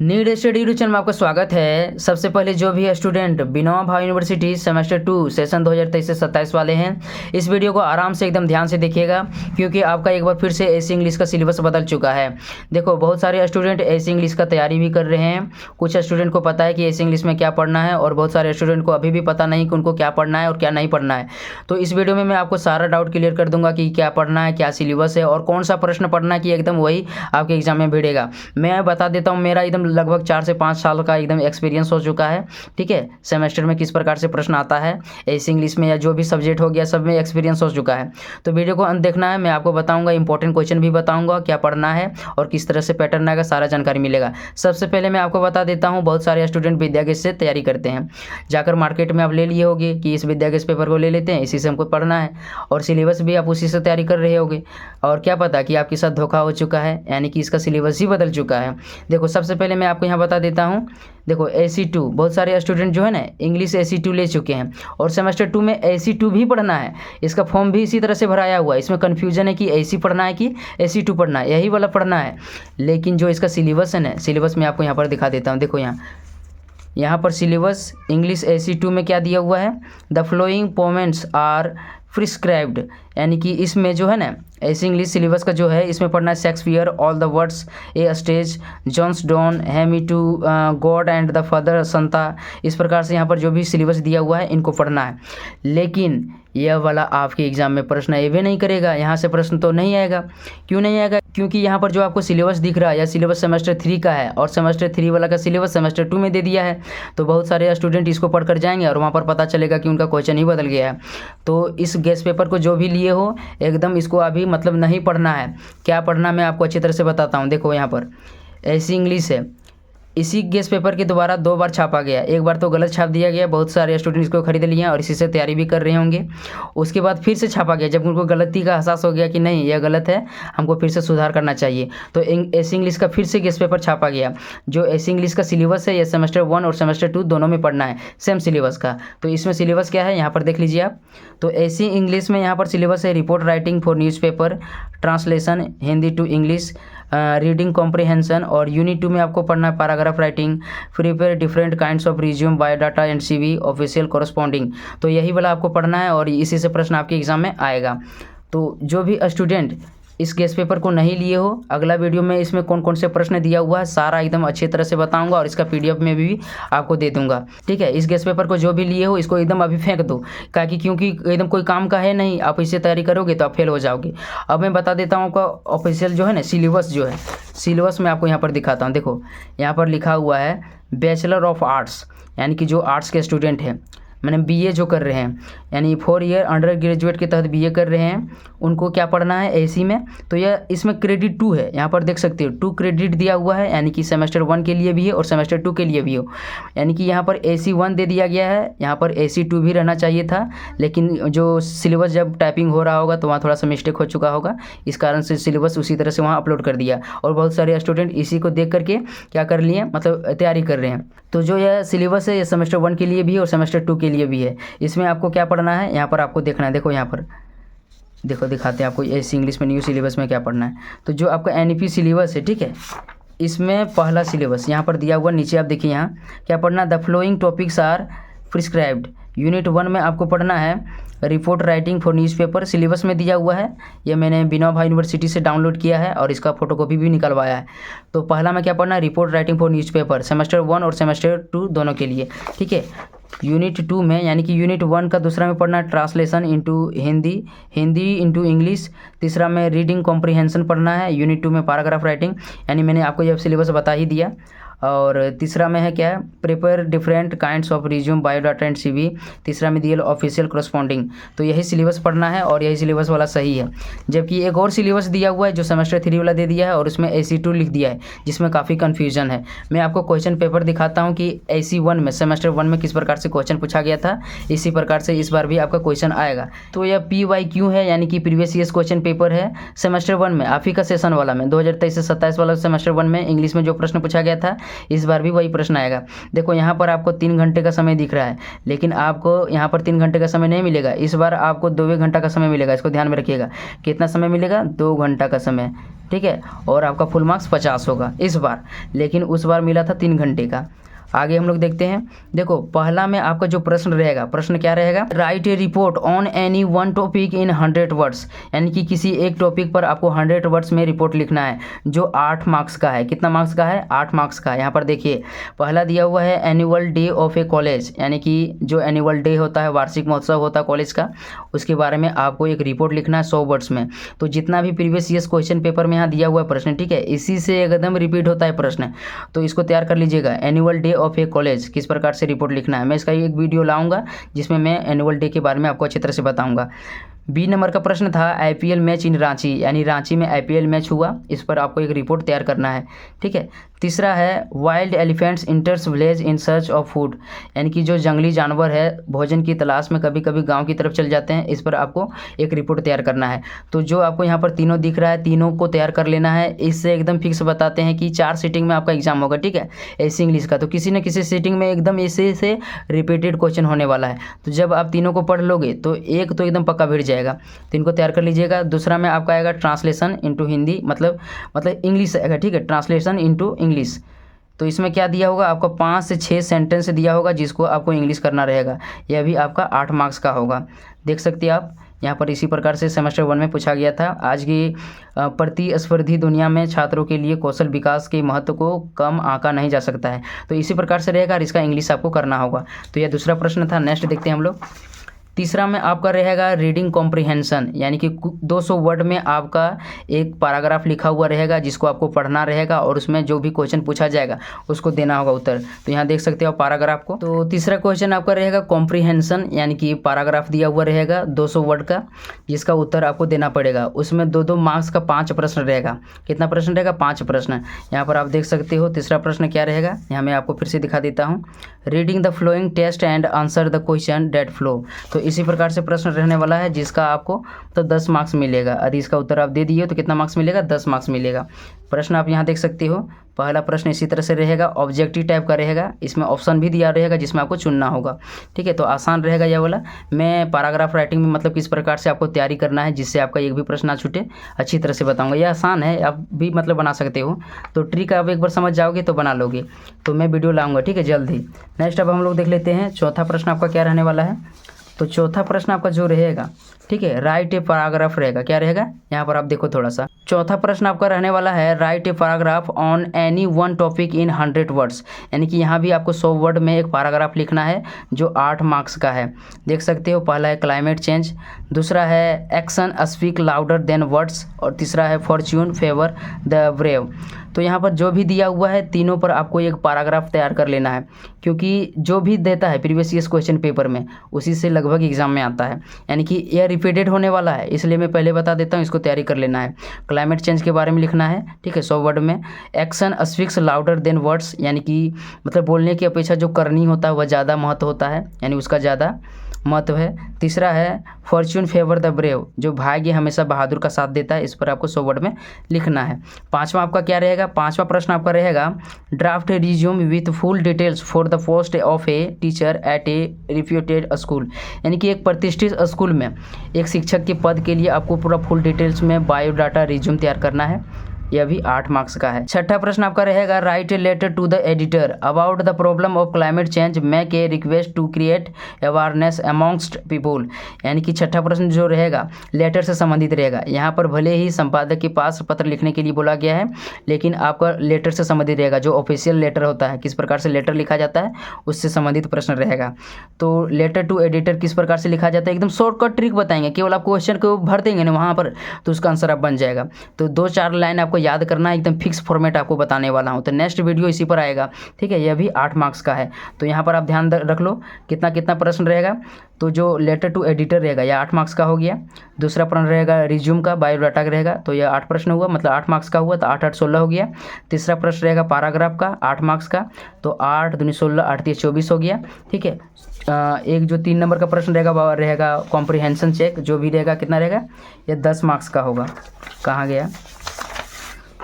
Need study YouTube channel में आपका स्वागत है। सबसे पहले जो भी student Vinoba Bhave university semester 2 session 2023 से 27 वाले हैं, इस वीडियो को आराम से एकदम ध्यान से देखिएगा, क्योंकि आपका एक बार फिर से एसी इंग्लिश का सिलेबस बदल चुका है। देखो, बहुत सारे स्टूडेंट एसी इंग्लिश का तैयारी भी कर रहे हैं। कुछ स्टूडेंट को पता है कि एसी इंग्लिश में क्या पढ़ना है, और बहुत सारे स्टूडेंट को अभी भी पता नहीं कि उनको क्या पढ़ना है और क्या नहीं पढ़ना है। तो इस वीडियो में मैं आपको सारा डाउट क्लियर कर दूंगा कि क्या पढ़ना है, क्या सिलेबस है और कौन सा प्रश्न पढ़ना है कि एकदम वही आपके एग्जाम में भिड़ेगा। मैं बता देता हूँ, मेरा एकदम लगभग 4 से 5 साल का एकदम एक्सपीरियंस हो चुका है। ठीक है, सेमेस्टर में किस प्रकार से प्रश्न आता है एसी इंग्लिश में या जो भी सब्जेक्ट हो गया, सब में एक्सपीरियंस हो चुका है। तो वीडियो को अंत देखना है, मैं आपको बताऊंगा, इंपॉर्टेंट क्वेश्चन भी बताऊंगा, क्या पढ़ना है और किस तरह से पैटर्न आएगा, सारा जानकारी मिलेगा। सबसे पहले मैं आपको बता देता हूँ, बहुत सारे स्टूडेंट विद्यागेश से तैयारी करते हैं। जाकर मार्केट में आप ले लिए होगे कि इस विद्यागेश पेपर को ले लेते हैं, इसी से हमको पढ़ना है, और सिलेबस भी आप उसी से तैयारी कर रहे होगे। और क्या पता कि आपके साथ धोखा हो चुका है, यानी कि इसका सिलेबस ही बदल चुका है। देखो, सबसे पहले मैं आपको यहाँ बता देता हूँ। देखो, AC2 बहुत सारे स्टूडेंट जो है ना, इंग्लिश AC2 ले चुके हैं और सेमेस्टर 2 में AC2 भी पढ़ना है। इसका फॉर्म भी इसी तरह से भराया हुआ है। इसमें कन्फ्यूजन है कि AC पढ़ना है कि AC2 पढ़ना है, यही वाला पढ़ना है। लेकिन जो इसका सिलेबस है ना, सिलेबस मैं आपको यहाँ पर दिखा देता हूँ। देखो, यहाँ पर सिलेबस इंग्लिश AC2 में क्या दिया हुआ है, द फ्लोइंग पोमेंट्स आर प्रिस्क्राइब्ड, यानी कि इसमें जो है ना, ऐसी इंग्लिश सिलेबस का जो है, इसमें पढ़ना है Shakespeare, all the words, a stage, John's Donne, hymn to God and the father Santa. इस प्रकार से यहाँ पर जो भी सिलेबस दिया हुआ है, इनको पढ़ना है। लेकिन यह वाला आपके एग्जाम में प्रश्न ये भी नहीं करेगा, यहाँ से प्रश्न तो नहीं आएगा। क्यों नहीं आएगा? क्योंकि यहाँ पर जो आपको सिलेबस दिख रहा है, यह सिलेबस सेमेस्टर 3 का है, और सेमेस्टर 3 वाला का सिलेबस सेमेस्टर 2 में दे दिया है। तो बहुत सारे स्टूडेंट इसको पढ़कर जाएंगे और वहाँ पर पता चलेगा कि उनका क्वेश्चन ही बदल गया है। तो इस गेस्ट पेपर को जो भी लिए हो, एकदम इसको अभी मतलब नहीं पढ़ना है। क्या पढ़ना मैं आपको अच्छी तरह से बताता हूँ। देखो, यहाँ पर ऐसी इंग्लिश है, इसी गेस्ट पेपर के दोबारा 2 बार छापा गया। एक बार तो गलत छाप दिया गया, बहुत सारे स्टूडेंट इसको खरीद लिए हैं और इसी से तैयारी भी कर रहे होंगे। उसके बाद फिर से छापा गया, जब उनको गलती का एहसास हो गया कि नहीं, यह गलत है, हमको फिर से सुधार करना चाहिए, तो ऐसी इंग्लिश का फिर से गेस्ट पेपर छापा गया। जो ऐसी इंग्लिश का सिलेबस है, यह सेमेस्टर 1 और सेमेस्टर 2 दोनों में पढ़ना है, सेम सिलेबस का। तो इसमें सिलेबस क्या है, यहाँ पर देख लीजिए आप। तो ऐसी इंग्लिश में यहाँ पर सिलेबस है, report writing for newspaper, translation Hindi to English, reading comprehension, और यूनिट 2 में आपको पढ़ना है paragraph writing, prepare different kinds of resume, biodata and CV, official corresponding. तो यही वाला आपको पढ़ना है और इसी से प्रश्न आपके एग्जाम में आएगा। तो जो भी स्टूडेंट इस गेस्ट पेपर को नहीं लिए हो, अगला वीडियो में इसमें कौन कौन से प्रश्न दिया हुआ है सारा एकदम अच्छी तरह से बताऊंगा, और इसका PDF में भी आपको दे दूंगा। ठीक है, इस गेस्ट पेपर को जो भी लिए हो, इसको एकदम अभी फेंक दो, क्योंकि एकदम कोई काम का है नहीं। आप इससे तैयारी करोगे तो आप फेल हो जाओगे। अब मैं बता देता हूँ आपका ऑफिशियल जो है ना सिलेबस, जो है सिलेबस मैं आपको यहाँ पर दिखाता हूँ। देखो, यहाँ पर लिखा हुआ है बैचलर ऑफ आर्ट्स, यानी कि जो आर्ट्स के स्टूडेंट हैं, मैंने BA जो कर रहे हैं, यानी 4 ईयर अंडर ग्रेजुएट के तहत BA कर रहे हैं, उनको क्या पढ़ना है AC में। तो यह इसमें क्रेडिट 2 है, यहाँ पर देख सकते हो 2 क्रेडिट दिया हुआ है, यानी कि सेमेस्टर 1 के लिए भी है और सेमेस्टर 2 के लिए भी हो। यानी कि यहाँ पर AC1 दे दिया गया है, यहाँ पर AC2 भी रहना चाहिए था, लेकिन जो सिलेबस जब टाइपिंग हो रहा होगा तो वहाँ थोड़ा सा मिस्टेक हो चुका होगा, इस कारण से सिलेबस उसी तरह से वहाँ अपलोड कर दिया, और बहुत सारे स्टूडेंट इसी को देख करके क्या कर लिए, मतलब तैयारी कर रहे हैं। तो जो यह सिलेबस है, ये सेमेस्टर 1 के लिए भी है और सेमेस्टर 2 के लिए भी है। इसमें आपको क्या पढ़ना है, यहाँ पर आपको देखना है। देखो, यहाँ पर देखो, दिखाते हैं आपको ऐसी इंग्लिश में न्यू सिलेबस में क्या पढ़ना है। तो जो आपका NEP सिलेबस है, ठीक है, इसमें पहला सिलेबस यहाँ पर दिया हुआ, नीचे आप देखिए यहाँ क्या पढ़ना, the following topics are prescribed. Unit 1 में आपको पढ़ना है report writing for newspaper, syllabus में दिया हुआ है। यह मैंने विनोबा भावे यूनिवर्सिटी से डाउनलोड किया है और इसका फोटोकॉपी भी निकलवाया है। तो पहला में क्या पढ़ना है, report writing for newspaper, semester 1 और सेमेस्टर 2 दोनों के लिए। ठीक है, यूनिट 2 में, यानी कि यूनिट 1 का दूसरा में पढ़ना है translation into Hindi, Hindi into English. तीसरा में रीडिंग कॉम्प्रिहेंशन पढ़ना है। यूनिट 2 में पैराग्राफ राइटिंग, यानी मैंने आपको यह सिलेबस बता ही दिया। और तीसरा में है क्या है, prepare different kinds of resume, biodata and CV। तीसरा में दिया ऑफिशियल कॉरस्पॉन्डिंग। तो यही सिलेबस पढ़ना है और यही सिलेबस वाला सही है। जबकि एक और सिलेबस दिया हुआ है जो सेमेस्टर 3 वाला दे दिया है, और उसमें AC2 लिख दिया है, जिसमें काफ़ी कन्फ्यूजन है। मैं आपको क्वेश्चन पेपर दिखाता हूँ कि AC1 में, सेमेस्टर 1 में किस प्रकार से क्वेश्चन पूछा गया था, इसी प्रकार से इस बार भी आपका क्वेश्चन आएगा। तो यह PYQ है, यानी कि प्रीवियस ईयर्स क्वेश्चन पेपर है। सेमेस्टर 1 में आप ही का सेशन वाला में 2023 से 27 वाला सेमेस्टर 1 में इंग्लिश में जो प्रश्न पूछा गया था, इस बार भी वही प्रश्न आएगा। देखो यहाँ पर आपको 3 घंटे का समय दिख रहा है, लेकिन आपको यहाँ पर 3 घंटे का समय नहीं मिलेगा, इस बार आपको 2 घंटा का समय मिलेगा। इसको ध्यान में रखिएगा, कितना समय मिलेगा, 2 घंटा का समय, ठीक है। और आपका फुल मार्क्स 50 होगा इस बार, लेकिन उस बार मिला था 3 घंटे का। आगे हम लोग देखते हैं। देखो पहला में आपका जो प्रश्न रहेगा, प्रश्न क्या रहेगा, write A report on any one topic in 100 words, यानी कि किसी एक टॉपिक पर आपको 100 वर्ड्स में रिपोर्ट लिखना है, जो 8 मार्क्स का है। कितना मार्क्स का है, 8 मार्क्स का। यहाँ पर देखिए पहला दिया हुआ है annual day of A college, यानी कि जो एनुअल डे होता है, वार्षिक महोत्सव होता है कॉलेज का, उसके बारे में आपको एक रिपोर्ट लिखना है 100 वर्ड्स में। तो जितना भी प्रीवियस ईयर्स क्वेश्चन पेपर में यहाँ दिया हुआ है प्रश्न, ठीक है, इसी से एकदम रिपीट होता है प्रश्न, तो इसको तैयार कर लीजिएगा। Annual day of A college किस प्रकार से रिपोर्ट लिखना है, मैं इसका एक वीडियो लाऊंगा जिसमें मैं एनुअल डे के बारे में आपको अच्छी तरह से बताऊंगा। बी नंबर का प्रश्न था आईपीएल मैच इन रांची, यानी रांची में आईपीएल मैच हुआ, इस पर आपको एक रिपोर्ट तैयार करना है, ठीक है। तीसरा है wild elephants इंटर्स village in search of food, यानी कि जो जंगली जानवर है भोजन की तलाश में कभी कभी गांव की तरफ चल जाते हैं, इस पर आपको एक रिपोर्ट तैयार करना है। तो जो आपको यहाँ पर तीनों दिख रहा है, तीनों को तैयार कर लेना है। इससे एकदम फिक्स बताते हैं कि 4 सीटिंग में आपका एग्जाम होगा, ठीक है, ऐसे इंग्लिश का। तो किसी न किसी सीटिंग में एकदम ऐसे से रिपीटेड क्वेश्चन होने वाला है। तो जब आप तीनों को पढ़ लोगे तो एक तो एकदम पक्का भिड़ जाएगा, तो इनको तैयार कर लीजिएगा। दूसरा में आपका आएगा ट्रांसलेशन इनटू हिंदी, मतलब इंग्लिश आएगा, ठीक है, ट्रांसलेशन इनटू इंग्लिश। तो इसमें क्या दिया होगा, आपको 5 से 6 सेंटेंस दिया होगा जिसको आपको इंग्लिश करना रहेगा। यह भी आपका 8 मार्क्स का होगा, देख सकते हैं आप। यहाँ पर इसी प्रकार से सेमेस्टर 1 में पूछा गया था। आज की प्रतिस्पर्धी दुनिया में छात्रों के लिए कौशल विकास के महत्व को कम आंका नहीं जा सकता है। तो इसी प्रकार से रहेगा और इसका इंग्लिश आपको करना होगा। तो यह दूसरा प्रश्न था। नेक्स्ट देखते हैं हम लोग। तीसरा में आपका रहेगा रीडिंग कॉम्प्रिहेंशन, यानी कि 200 वर्ड में आपका एक पैराग्राफ लिखा हुआ रहेगा जिसको आपको पढ़ना रहेगा और उसमें जो भी क्वेश्चन पूछा जाएगा उसको देना होगा उत्तर। तो यहाँ देख सकते हो पैराग्राफ को। तो तीसरा क्वेश्चन आपका रहेगा कॉम्प्रिहेंशन, यानी कि पैराग्राफ दिया हुआ रहेगा 200 वर्ड का, जिसका उत्तर आपको देना पड़ेगा। उसमें 2-2 मार्क्स का 5 प्रश्न रहेगा। कितना प्रश्न रहेगा, 5 प्रश्न। यहाँ पर आप देख सकते हो तीसरा प्रश्न क्या रहेगा, यहाँ मैं आपको फिर से दिखा देता हूँ। Reading the following text and answer the question that follow. तो इसी प्रकार से प्रश्न रहने वाला है जिसका आपको तो 10 मार्क्स मिलेगा। यदि इसका उत्तर आप दे दिए तो कितना मार्क्स मिलेगा, 10 मार्क्स मिलेगा। प्रश्न आप यहाँ देख सकते हो। पहला प्रश्न इसी तरह से रहेगा, ऑब्जेक्टिव टाइप का रहेगा, इसमें ऑप्शन भी दिया रहेगा जिसमें आपको चुनना होगा, ठीक है। तो आसान रहेगा यह वाला। मैं पैराग्राफ राइटिंग में मतलब किस प्रकार से आपको तैयारी करना है जिससे आपका एक भी प्रश्न ना छूटे अच्छी तरह से बताऊंगा। यह आसान है, आप भी मतलब बना सकते हो। तो ट्रिक आप एक बार समझ जाओगे तो बना लोगे। तो मैं वीडियो लाऊंगा, ठीक है, जल्द ही। नेक्स्ट अब हम लोग देख लेते हैं चौथा प्रश्न आपका क्या रहने वाला है। तो चौथा प्रश्न आपका जो रहेगा, ठीक है, राइट ए पैराग्राफ रहेगा। क्या रहेगा, यहाँ पर आप देखो थोड़ा सा। चौथा प्रश्न आपका रहने वाला है right a paragraph on any one topic in 100 words, यानी कि यहाँ भी आपको 100 वर्ड में एक पैराग्राफ लिखना है जो 8 मार्क्स का है। देख सकते हो, पहला है क्लाइमेट चेंज, दूसरा है action speak louder than words, और तीसरा है फॉर्च्यून फेवर द ब्रेव। तो यहाँ पर जो भी दिया हुआ है तीनों पर आपको एक पैराग्राफ तैयार कर लेना है, क्योंकि जो भी देता है प्रीवियस ईयर्स क्वेश्चन पेपर में उसी से लगभग एग्जाम में आता है, यानी कि यह रिपीटेड होने वाला है, इसलिए मैं पहले बता देता हूँ, इसको तैयारी कर लेना है। क्लाइमेट चेंज के बारे में लिखना है, ठीक है, 100 वर्ड में। Action speaks louder than words, यानी कि मतलब बोलने की अपेक्षा जो करनी होता है वह ज़्यादा महत्व होता है, यानी उसका ज़्यादा महत्व है। तीसरा है फॉर्च्यून फेवर द ब्रेव, जो भाग्य हमेशा बहादुर का साथ देता है, इस पर आपको 100 वर्ड में लिखना है। पांचवा आपका क्या रहेगा, पांचवा प्रश्न आपका रहेगा draft resume with full details for the post of a teacher at A reputed school, यानी कि एक प्रतिष्ठित स्कूल में एक शिक्षक के पद के लिए आपको पूरा फुल डिटेल्स में बायोडाटा रिज्यूम तैयार करना है। यह भी 8 मार्क्स का है। छठा प्रश्न आपका रहेगा write a letter to the editor about the problem of climate change, make a request to create awareness amongst people, यानी कि छठा प्रश्न जो रहेगा लेटर से संबंधित रहेगा। यहाँ पर भले ही संपादक के पास पत्र लिखने के लिए बोला गया है, लेकिन आपका लेटर से संबंधित रहेगा, जो ऑफिशियल लेटर होता है, किस प्रकार से लेटर लिखा जाता है उससे संबंधित प्रश्न रहेगा। तो लेटर टू एडिटर किस प्रकार से लिखा जाता है, एकदम शॉर्टकट ट्रिक बताएंगे, केवल आप क्वेश्चन को भर देंगे ना वहाँ पर तो उसका आंसर आप बन जाएगा। तो 2-4 लाइन आपको याद करना है, एकदम फिक्स फॉर्मेट आपको बताने वाला हूं। तो नेक्स्ट वीडियो इसी पर आएगा, ठीक है। यह भी 8 मार्क्स का है। तो यहाँ पर आप ध्यान रख लो कितना कितना प्रश्न रहेगा। तो जो लेटर टू एडिटर रहेगा यह 8 मार्क्स का हो गया। दूसरा प्रश्न रहेगा रिज्यूम का बायोडाटा रहेगा, तो यह 8 प्रश्न हुआ, मतलब 8 मार्क्स का हुआ, तो 8-8 16 हो गया। तीसरा प्रश्न रहेगा पैराग्राफ का 8 मार्क्स का, तो 8 दूनी 16 8 3 24 हो गया, ठीक है। एक जो 3 नंबर का प्रश्न रहेगा वह रहेगा कॉम्प्रिहेंशन चेक, जो भी रहेगा कितना रहेगा, यह 10 मार्क्स का होगा। कहाँ गया,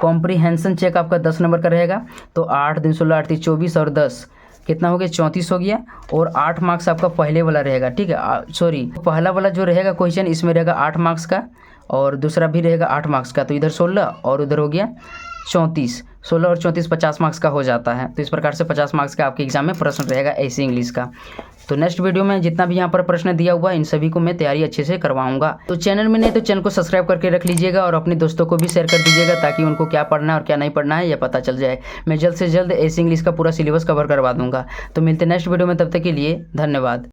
कॉम्प्रीहेंशन चेक आपका 10 नंबर का रहेगा, तो 8 दिन 16 8 3 24 और 10 कितना हो गया 34 हो गया। और 8 मार्क्स आपका पहले वाला रहेगा, ठीक है, सॉरी पहला वाला जो रहेगा क्वेश्चन इसमें रहेगा 8 मार्क्स का और दूसरा भी रहेगा 8 मार्क्स का, तो इधर 16 और उधर हो गया 34, 16 और 34 50 मार्क्स का हो जाता है। तो इस प्रकार से 50 मार्क्स का आपके एग्जाम में प्रश्न रहेगा ऐसे इंग्लिश का। तो नेक्स्ट वीडियो में जितना भी यहाँ पर प्रश्न दिया हुआ इन सभी को मैं तैयारी अच्छे से करवाऊंगा। तो चैनल में नहीं तो चैनल को सब्सक्राइब करके रख लीजिएगा और अपने दोस्तों को भी शेयर कर दीजिएगा ताकि उनको क्या पढ़ना है और क्या नहीं पढ़ना है यह पता चल जाए। मैं जल्द से जल्द ऐसे इंग्लिश का पूरा सिलेबस कवर करवा दूंगा। तो मिलते हैं नेक्स्ट वीडियो में, तब तक के लिए धन्यवाद।